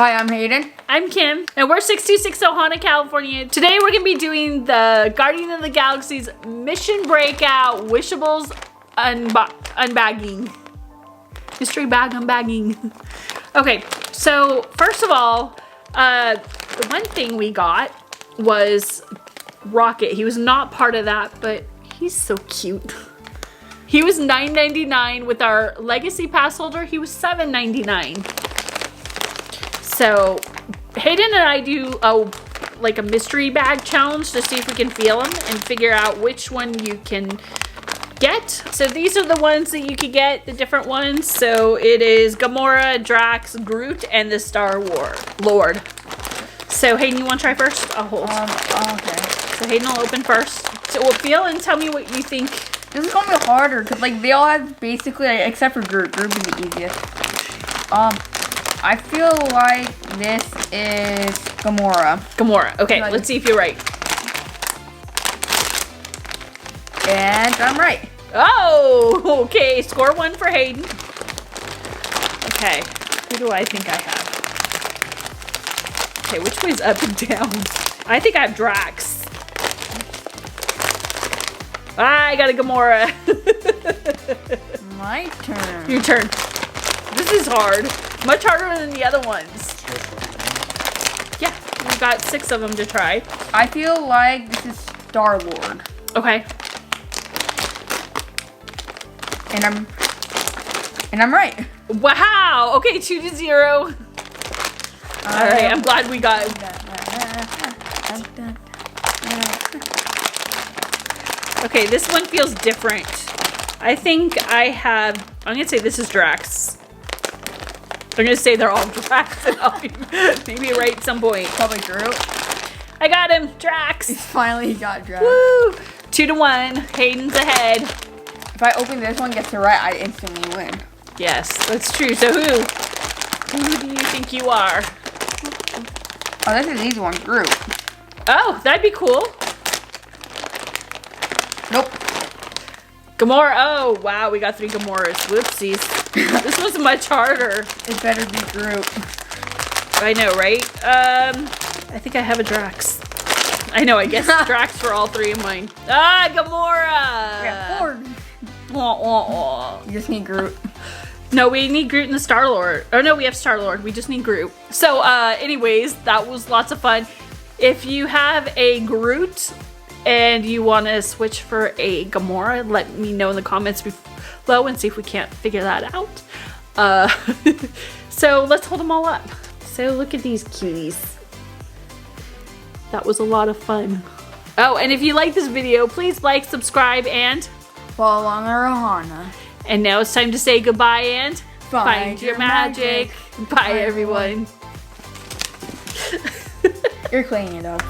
Hi, I'm Hayden. I'm Kim, and we're 626 Ohana, California. Today we're gonna be doing the Guardian of the Galaxy's Mission Breakout Wishables Unbaging. Mystery bag unbagging. Okay, so first of all, the one thing we got was Rocket. He was not part of that, but he's so cute. He was $9.99. With our Legacy Pass holder, he was $7.99. So Hayden and I do like a mystery bag challenge to see if we can feel them and figure out which one you can get. So these are the ones that you could get, the different ones. So it is Gamora, Drax, Groot, and the Star Lord. So Hayden, you want to try first? I'll hold. Okay. So Hayden will open first. So we'll feel and tell me what you think. This is gonna be harder because like they all have basically, except for Groot. Groot is the easiest. I feel like this is Gamora. Gamora. Okay, let's see if you're right. And I'm right. Oh, okay. Score 1 for Hayden. Okay, who do I think I have? Okay, which way's up and down? I think I have Drax. I got a Gamora. My turn. Your turn. This is hard. Much harder than the other ones. Yeah, we've got 6 of them to try. I feel like this is Star Lord. Okay. And I'm right. Wow. Okay, 2-0. All right, I'm glad we got. Okay, this one feels different. I think I'm gonna say this is Drax. I'm gonna say they're all Drax, and I'll be maybe right at some point. Probably Groot. I got him, Drax. Finally got Drax. Woo! 2-1. Hayden's ahead. If I open this one, gets it right, I instantly win. Yes, that's true. So who do you think you are? Oh, this is easy one, Groot. Oh, that'd be cool. Nope. Gamora. Oh, wow. We got 3 Gamoras. Whoopsies. This was much harder. It better be Groot. I know, right? I think I have a Drax. I know, I guess Drax for all 3 of mine. Ah, Gamora! We have 4. Wah, wah, wah. You just need Groot. No, we need Groot and the Star-Lord. Oh, no, we have Star-Lord. We just need Groot. So, anyways, that was lots of fun. If you have a Groot and you want to switch for a Gamora, let me know in the comments below and see if we can't figure that out. So let's hold them all up. So look at these cuties. That was a lot of fun. Oh, and if you like this video, please like, subscribe, and Follow along our Ohana. And now it's time to say goodbye and Find your your magic. Bye, everyone. You're cleaning it up.